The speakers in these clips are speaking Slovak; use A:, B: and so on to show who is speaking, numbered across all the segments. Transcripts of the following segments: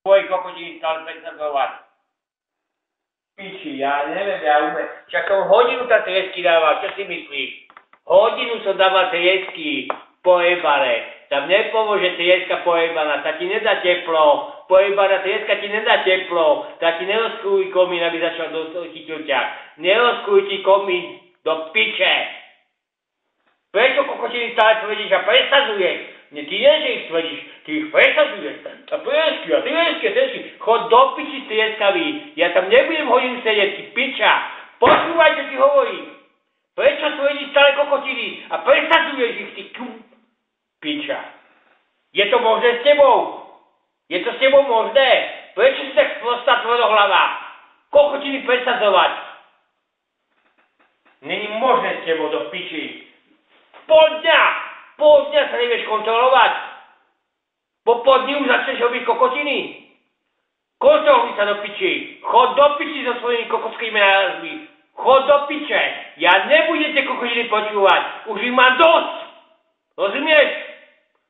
A: svoje kokotiny stále presadzovať. Piči, ja neviem, ja umiem. Však som hodinu tam triesky dával, čo si myslíš? Hodinu som dával triesky pojebane. Tam nepomôže trieska pojebaná, tá ti nedá teplo. Pojebaná trieska ti nedá teplo. Tá ti nerozkúj komín, aby začal chytil ťa. Nerozkúj ti komín do piče. Prečo kokotiny stále tvrdíš a presadzuješ? Nie, ty nie, že ich tvrdíš, ty ich presadzuješ. A triesky. Chod do piči trieskavý. Ja tam nebudem hodinu sedieť, ty piča. Počúvaj, čo ti hovorím. Prečo tvrdíš stále kokotiny a presadzuješ ich, ty piča. Je to možné s tebou? Je to s tebou možné? Prečo si tak sprostá tvrdohlava? Kokotiny presadzovať. Není možné s tebou do piči. Pol dňa sa nevieš kontrolovať. Po dni už začneš robiť kokotiny. Kontroluj sa do piči. Chod do piči so svojimi kokotskými nárazmi. Chod do piče. Ja nebudem tie kokotiny počúvať. Už ich mám dosť. Rozumieš?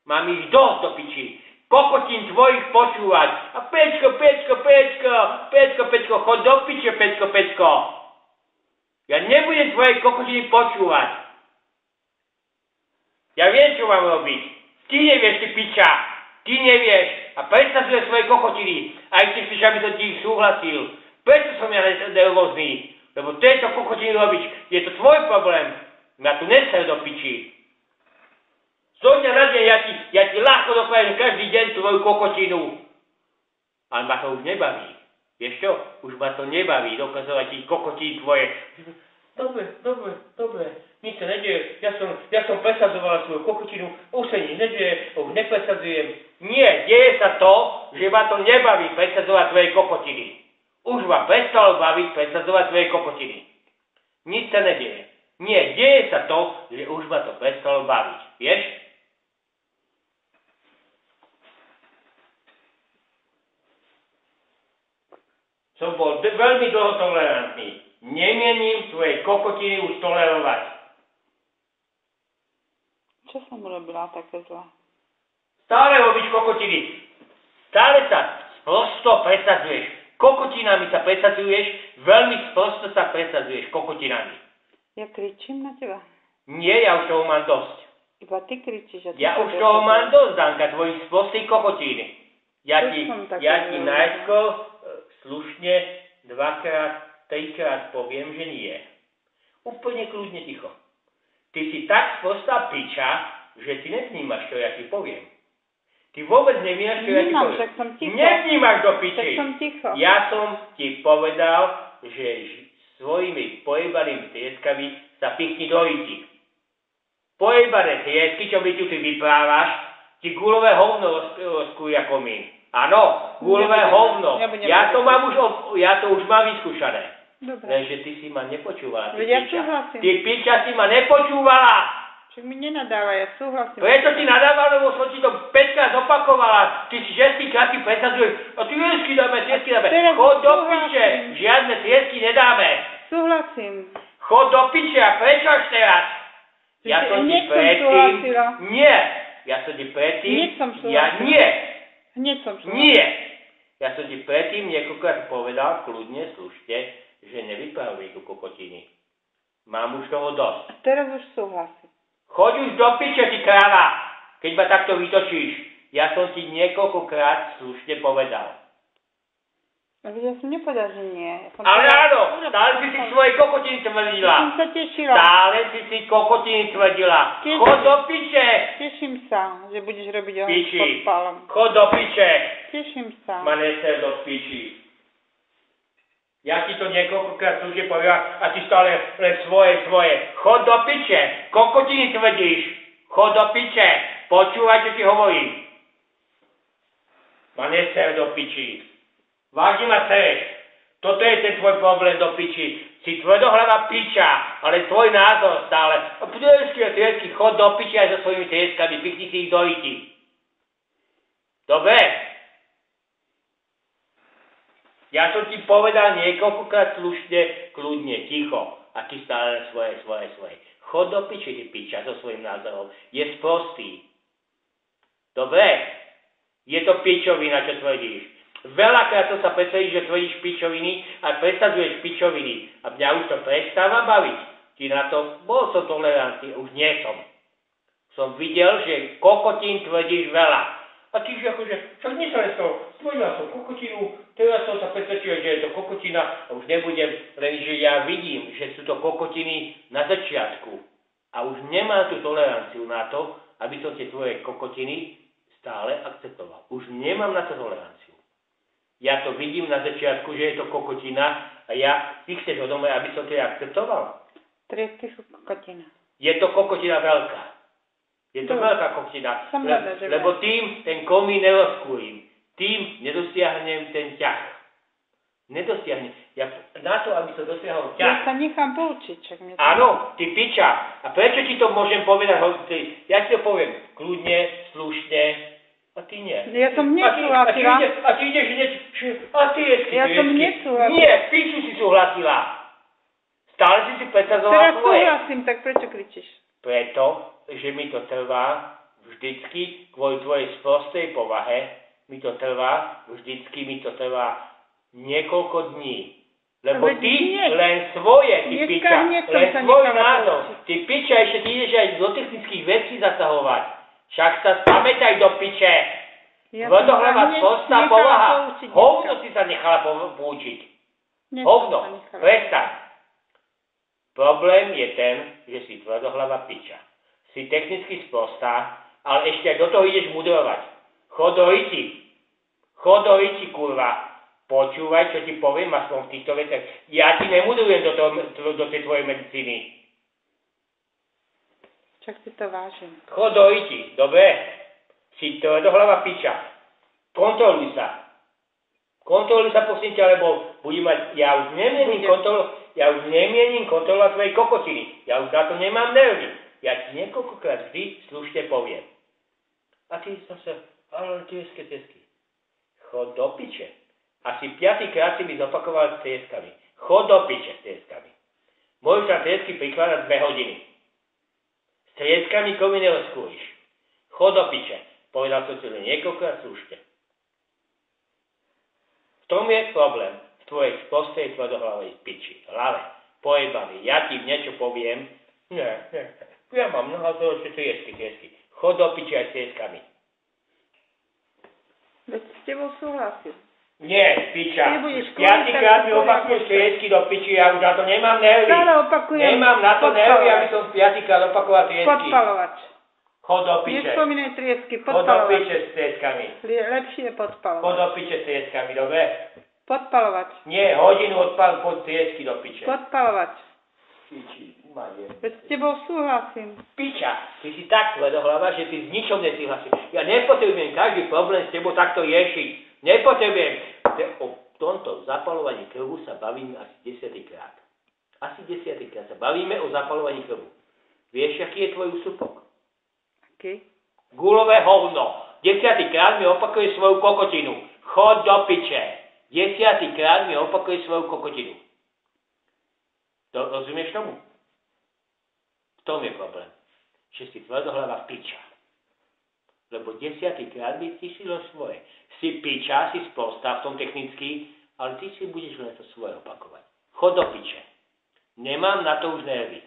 A: Mám ich dosť do piči. Kokotín tvojich počúvať. A Pečko, chod do piče, Pečko. Ja nebudem tvoje kokotiny počúvať. Ja viem, čo mám robiť. Ty nevieš, ty piča. Ty nevieš. A predsadzuje svoje kokotiny. Aj ty chceš, aby som ti ich súhlasil. Prečo som ja nervózny? Lebo tieto kokotiny robíš. Je to tvoj problém. Ja tu neser do piči. Zo dňa na deň ja ti ľahko doprajem každý deň tvoju kokotinu. Ale ma to už nebaví. Vieš čo? Už ma to nebaví dokazovať ti kokotiny tvoje. Dobre. Nič sa nedieje. Ja som presadzovala svoju kokotinu. Už sa nič nedieje. Už nepresadzujem. Nie, deje sa to, že ma to nebaví presadzovať tvoje kokotiny. Už ma prestalo baviť presadzovať tvoje kokotiny. Nič sa nedieje. Nie, deje sa to, že už ma to prestalo baviť. Vieš? Som bol veľmi dlho tolerantný. Nemienim tvoje kokotiny už tolerovať.
B: Čo som urobila také zlé?
A: Stále robíš kokotiny. Stále sa sprosto presadzuješ. Kokotinami sa presadzuješ, veľmi sprosto sa presadzuješ kokotinami.
B: Ja kričím na teba?
A: Nie, ja už toho mám dosť.
B: Iba ty kričíš.
A: Ja už toho mám dosť, Danka, tvojich sprostých kokotín. Ja ti najskôr slušne 2-3 krát poviem, že nie. Úplne kľudne ticho. Ty si tak sprostá piča, že ty nevnímaš, čo ja ti poviem. Ty vôbec nevnímaš, čo ja ti poviem.
B: Však som ticho.
A: Nevnímaš do piči.
B: Však som ticho.
A: Ja som ti povedal, že svojimi pojebanými trieskami sa pichni do ryti. Pojebané triesky, čo mi tu ty vyprávaš, ti gulové hovno rozkúria komín. Áno, gulové hovno. Ja to už mám vyskúšané.
B: Dobre.
A: Lenže ty si ma nepočúvala.
B: Ja súhlasím.
A: Ty piča si ma nepočúvala.
B: Však mi nenadáva, ja súhlasím.
A: Prečo ti nadávala, lebo som ti to 5-krát zopakovala. Ty si 6-krát ti presadzuješ. A triesky dáme. Chod do piče. Žiadne triesky nedáme.
B: Súhlasím.
A: Chod do piče. A prečo až teraz? Ja som ti predtým... Nie. Ja som ti predtým...
B: Hneď som súhlasila.
A: Nie. Ja som ti predtým niekoľkokrát povedal, kľudne, slušne, že nevyprávaj tu kokotiny. Mám už toho dosť.
B: A teraz už súhlasím.
A: Choď už do piče, ty kráva, keď ma takto vytočíš. Ja som ti niekoľkokrát slušne povedal.
B: Ale ja som nepovedal, že nie.
A: Ale áno, stále si svoje kokotiny tvrdila.
B: Ja som sa tešila.
A: Stále si kokotiny tvrdila. Chod do piče.
B: Teším sa, že budeš robiť
A: piči.
B: pod pálom.
A: Chod do piče.
B: Teším sa.
A: Ma neser do piči. Ja ti to niekoľkokrát služne povedal a ty stále len svoje. Chod do piče. Kokotiny tvrdíš. Chod do piče. Počúvaj, čo ti hovorím. Ma neser do piči. Vážne ma sereš. Toto je ten tvoj problém do piči. Si tvrdohlava piča, ale tvoj názor stále. A triesky, chod do piči aj so svojimi trieskami, pichni si ich do ryti. Dobre? Ja som ti povedal niekoľkokrát slušne, kľudne, ticho. A ty stále svoje. Chod do piči, ty piča, so svojím názorom. Je sprostý. Dobre? Je to pičovina, čo tvrdíš. Veľakrát to sa presvedčí, že tvrdíš pičoviny a presadzuješ pičoviny. A mňa už to prestáva baviť. Ty na to, bol som tolerantný, už nie som. Som videl, že kokotín tvrdíš veľa. A ty že akože, však nesam to, tvrdila som kokotinu, teraz som sa presvedčil, že je to kokotina a už nebudem, lenže ja vidím, že sú to kokotiny na začiatku. A už nemám tú toleranciu na to, aby som tie tvoje kokotiny stále akceptoval. Už nemám na to toleranciu. Ja to vidím na začiatku, že je to kokotina a ty chceš odo mňa, aby som to akceptoval.
B: Triesky sú kokotina.
A: Je to kokotina veľká. Je to veľká kokotina. Lebo tým ten komín nerozkúrim. Tým nedosiahnem ten ťah. Nedosiahnem. Ja na to, aby som dosiahol ťah.
B: Ja sa nechám poučiť.
A: Áno, ty piča. A prečo ti to môžem povedať? Ja ti to poviem kľudne, slušne. A ty nie.
B: Ja som nesúhlasila.
A: A ty ideš hneď. A ty je.
B: Ja som nesúhlasila.
A: Nie, piču si súhlasila. Stále si predstazovala
B: teraz
A: svoje.
B: Teraz súhlasím, tak prečo kričíš?
A: Preto, že mi to trvá vždycky, kvôli tvojej sprostej povahe, mi to trvá niekoľko dní. Lebo ty len svoje, ty piča, len svoj názor. Ty piča, ešte ty ideš aj do technických vecí zasahovať. Však sa spamätaj do piče. Tvrdohlava sprostá povaha. Hovno si sa nechala poučiť. Hovno, prestaň. Problém je ten, že si tvrdohlava piča. Si technicky sprostá, ale ešte aj do toho ideš mudrovať. Chod do riti, kurva. Počúvaj, čo ti poviem, aspoň v týchto veciach. Ja ti nemudrujem do tej tvojej medicíny.
B: Čak si to vážim.
A: Chod do riti, dobre? Si tvrdohlava piča. Kontroluj sa. Kontroluj sa, prosím ťa, lebo budem mať, ja už nemienim kontrolovať tvojej kokotiny. Ja už na to nemám nervy. Ja ti niekoľkokrát vždy slušne poviem. A ty zase, ale tiesky. Chod do piče. Asi 5-krát si mi zopakoval s trieskami. Chod do piče s trieskami. Môžeš na triesky prikladať 2 hodiny. S trieskami komu nerozkúriš. Chod do piče. Povedal som si niekoľkokrát slušne. V tom je problém. V tvojej sprostej tvrdohlavej piči. Hlave. Pojebaný. Ja ti niečo poviem. Nie. Ja mám mnoho že triesky. Chod do piči aj s trieskami.
B: Veď s tebou súhlasím.
A: Nie, piča. 5-krát mi opakuješ triesky do piči, ja už na to nemám nervy.
B: Stále opakujem.
A: Nemám na to nervy, aby som 5-krát opakoval triesky.
B: Podpalovač.
A: Chod do piče.
B: Nespomínaj triesky,
A: podpalovač. Chod do piče s trieskami.
B: Lepšie je podpalovač.
A: Chod do piče s trieskami, dobre?
B: Podpalovač.
A: Nie, hodinu odpal pod triesky do piče.
B: Podpalovač.
A: Piči, majer.
B: Veď s tebou súhlasím.
A: Piča, ty si tak tvrdohlava, že ty s ničom nesúhlasíš. Ja nepotrebujem každý problém s tebou takto riešiť. Nepotrebujem. O tomto zapalovaní krvu sa bavíme asi 10-krát. Asi 10-krát sa bavíme o zapalovaní krvu. Vieš, aký je tvoj úsupok?
B: Aký?
A: Gulové hovno. 10-krát mi opakuje svoju kokotinu. Chod do piče. 10-krát mi opakuje svoju kokotinu. Rozumieš tomu? V tom je problém. Že si tvrdohlava piča. Lebo 10-krát by ty si len svoje. Si piča, si sprosta v tom technicky, ale ty si budeš len to svoje opakovať. Chod do piče. Nemám na to už nervy.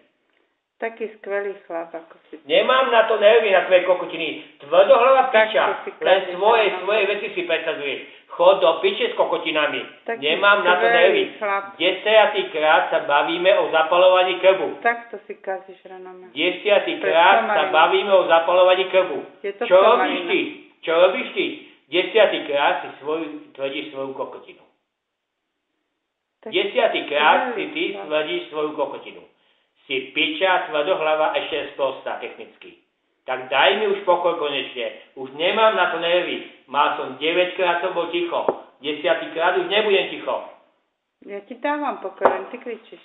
B: Taký skvelý chlap, ako si.
A: Nemám na to nervy, na tvoje kokotiny. Tvrdohlava piča. Len svoje veci si presadzuješ. Chod do piče s kokotinami.
B: Taký
A: nemám na to nervy. 10-krát sa bavíme o zapalovaní krvu.
B: Takto si kazíš renome.
A: 10-krát sa bavíme o zapalovaní krvu. Čo robíš ty? 10-krát si tvrdíš svoju kokotinu. 10-krát si ty tvrdíš svoju kokotinu. Si piča, tvrdohlava, ešte sprosta technicky. Tak daj mi už pokoj konečne. Už nemám na to nervy. Mal som 9-krát, som bol ticho. 10-krát už nebudem ticho.
B: Ja ti dávam pokoj, len ty kričíš.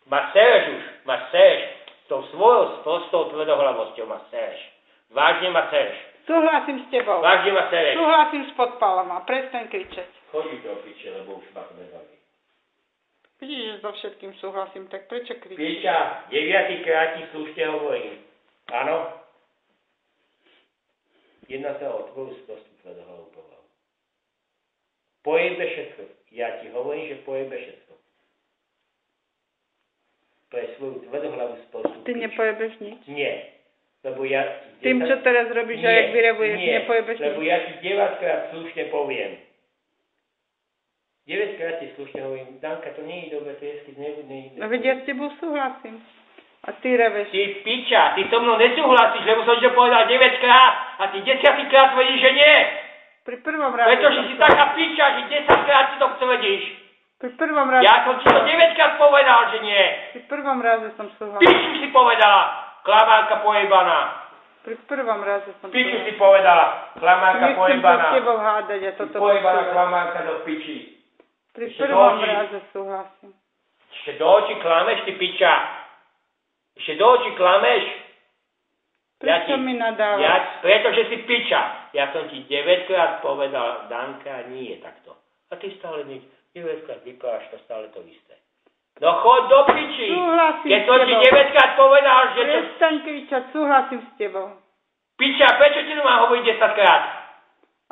A: Ma sereš už. S tou svojou sprostou tvrdohlavosťou ma sereš. Vážne ma sereš.
B: Súhlasím s tebou.
A: Vážne ma sereš.
B: Súhlasím s podpalom a prestaň kričať.
A: Chodí do piče, lebo už ma to nebaví.
B: Vidíš, že so všetkým súhlasím, tak prečo kričíš?
A: Piča, 9-krát ti slušne hovorím. Áno? Jedná sa o tvoju sprostu tvrdohlavu povahu. Pojebe všetko. Ja ti hovorím, že pojebe všetko. Pre svoju tvrdohlavú spoločnú
B: Ty nepojebeš nič?
A: Nie. Lebo ja...
B: Tým, čo teraz robíš a jak vyrevuješ, nepojebeš nič?
A: Lebo ja ti 9-krát slušne poviem. 9-krát ti slušne hovorím, Danka, to nie je dobré, triesky nebudú.
B: No veď ja s tebou súhlasím. A ty reveš.
A: Ty piča, ty so mnou nesúhlasíš, lebo som ti povedal 9-krát a ty 10-krát tvrdíš, že nie.
B: Pri prvom raze.
A: Pretože si taká piča, že 10-krát si to tvrdíš.
B: Pri prvom raze.
A: Ja som ti to 9-krát povedal, že nie.
B: Pri prvom raze som súhlasila.
A: Piču si povedala, klamárka pojebaná.
B: Pri prvom raze som
A: Piču si povedala, klamárka pojebaná.
B: Nechcem sa s tebou hádať a toto...
A: Pojebaná klamárka do piči.
B: Pri prvom raze súhlasím.
A: Ešte do očí klameš, ty piča. Ešte do očí klameš.
B: Prečo mi nadávaš?
A: Pretože si piča. Ja som ti 9-krát povedal, Danka, nie je takto. A ty stále 9-krát vyprávaš to stále to isté. No choď do piči.
B: Súhlasím
A: keď
B: s
A: som
B: tebou.
A: ti 9-krát povedal, že to...
B: Prestaň kričať, súhlasím s tebou.
A: Piča, prečo ti to mám hovoriť 10-krát?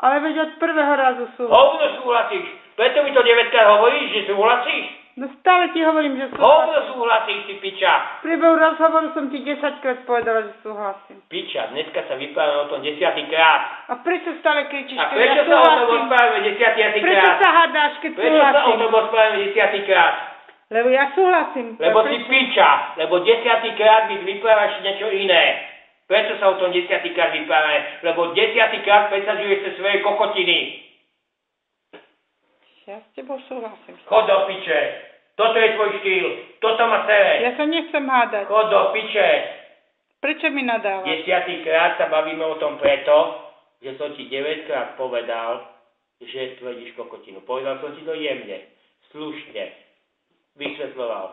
B: Ale veď od prvého razu súhlasím.
A: Hovno súhlasíš. Preto mi to 9-krát hovoríš, že súhlasíš?
B: No stále ti hovorím, že súhlasím.
A: Hovno súhlasíš, ty piča.
B: V priebehu rozhovoru som ti 10-krát povedala, že súhlasím.
A: Piča, dneska sa vyprávame o tom 10-krát.
B: A prečo stále kričíš,
A: A
B: keď
A: prečo
B: ja
A: sa o tom
B: súhlasím?
A: rozprávame 10-krát?
B: Prečo sa hádáš, keď
A: Prečo sa o
B: súhlasím?
A: tom rozprávame 10-krát?
B: Lebo ja súhlasím.
A: Lebo si piča, lebo 10-krát mi vyprávaš niečo iné. Prečo sa o tom 10-krát vyprávame? Lebo 10-krát presadzuješ sa svoje kokotiny.
B: Ja s tebou súhlasím.
A: Chod do piče. Toto je tvoj štýl. Toto ma sere.
B: Ja sa nechcem hádať.
A: Chod do piče.
B: Prečo mi nadávaš?
A: 10-krát sa bavíme o tom preto, že som ti 9-krát povedal, že tvrdíš kokotinu. Povedal som ti to jemne, slušne. Vysvetľoval.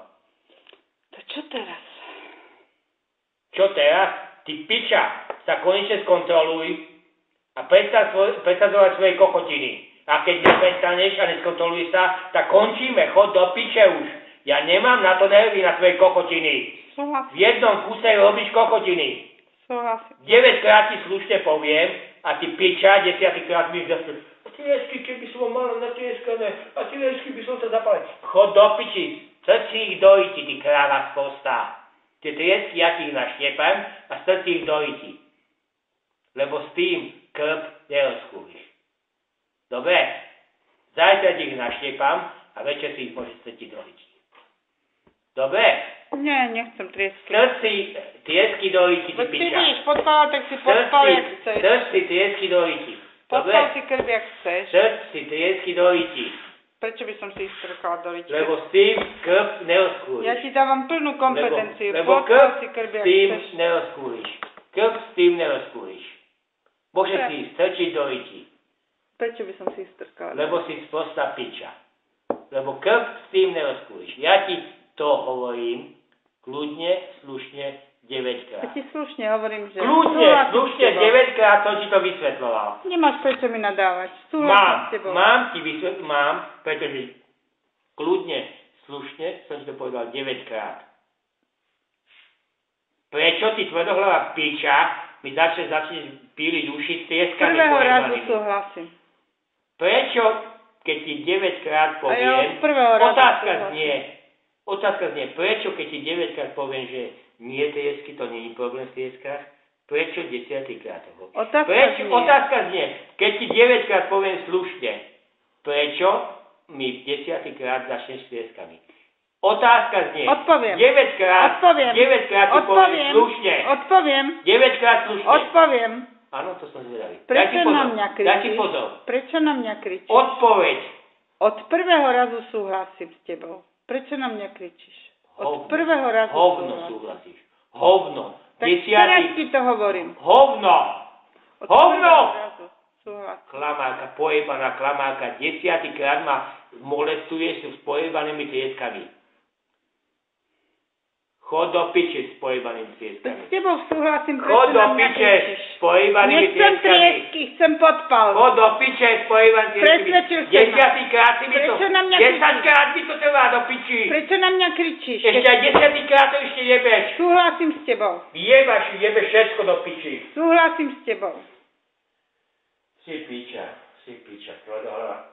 B: To čo teraz?
A: Čo teraz? Ty piča, sa konečne skontroluj a presadzovať svoje kokotiny. A keď neprestaneš a neskontroluješ sa, tak končíme. Chod do piče už. Ja nemám na to nervy na tvoje kokotiny.
B: Súhlasím.
A: V jednom kuse robíš kokotiny.
B: Súhlasím.
A: 9-krát ti slušne poviem a ty piča, 10-krát mi zase. A triesky, keby som mal natrieskané, a triesky by som sa zapalil. Chod do piči, srdci ich dojiti, ty kráva sprostá. Tie triesky, ja ti ich naštiepam a srdci ich dojiti. Lebo s tým krb nerozkúriš. Dobre? Zajtra ti ich naštiepam a večer si ich môžeš srdci dojiť. Dobre?
B: Nie, nechcem triesky.
A: Srdci triesky dojiti, ty
B: Veď ty
A: piča.
B: budeš podpálať, tak si podpál, jak chceš.
A: Srdci triesky dojiti.
B: Podpál si krv, jak chceš.
A: Srdci triesky dojiti.
B: Prečo by som si ich strkala do ličky?
A: Lebo s tým krv nerozkúriš.
B: Ja ti dávam plnú kompetenciu.
A: Lebo
B: Podpál
A: krv
B: si krv,
A: s
B: jak
A: tým
B: chceš.
A: nerozkúriš. Krv s tým nerozkúriš. Môžeš si ich strčiť do liti.
B: Prečo by som si ich strkala?
A: Lebo si sprostá piča. Lebo krv s tým nerozkúriš. Ja ti to hovorím kľudne, slušne, 9-krát.
B: Ja ti slušne hovorím, že...
A: Kľudne,
B: súhlasím
A: slušne,
B: s tebou.
A: 9-krát som ti to vysvetľoval.
B: Nemáš prečo mi nadávať. Súhlasím s tebou.
A: Mám, pretože kľudne, slušne som ti to povedal 9-krát. Prečo ty tvrdohlava piča mi začne píliť uši s trieskami
B: Prvého razu
A: pojebanými?
B: súhlasím.
A: Prečo, keď ti 9-krát
B: A ja
A: poviem,
B: od prvého razu
A: otázka znie, prečo, keď ti 9-krát poviem, že nie triesky, to nie je problém v trieskách, prečo 10-krát toho? Otázka znie, keď ti 9-krát poviem slušne, prečo mi 10-krát začneš s trieskami? Otázka znie,
B: Odpoviem.
A: 9-krát ti poviem slušne.
B: Odpoviem.
A: 9-krát slušne.
B: Odpoviem.
A: Áno, to som zvedavý.
B: Prečo na mňa kričíš?
A: Daj ti pozor.
B: Prečo na mňa kričíš?
A: Odpoveď.
B: Od prvého razu súhlasím s tebou. Prečo na mňa kričíš? Od prvého razu
A: súhlasíš. Hovno.
B: Tak teraz ti to hovorím.
A: Hovno.
B: Od
A: Hovno.
B: prvého razu súhlasím.
A: Klamárka, pojebaná klamárka. 10-krát ma molestuješ s pojebanými trieskami. Chod do piče s pojebanými trieskami.
B: S tebou súhlasím,
A: Chod
B: prečo
A: do
B: na mňa
A: piče
B: kričíš?
A: s pojebanými
B: Nechcem
A: trieskami.
B: triesky, chcem podpal.
A: Chod do piče s pojebanými trieskami.
B: Presvedčil si ma.
A: 10-krát si mi to...
B: Prečo na mňa kričíš?
A: 10-krát mi to trvá do piči.
B: Prečo na mňa kričíš?
A: Ešte aj 10-krát to ešte jebeš.
B: Súhlasím s tebou.
A: Jebeš všetko do piči.
B: Súhlasím s tebou.
A: Si piča, tvrdohlava.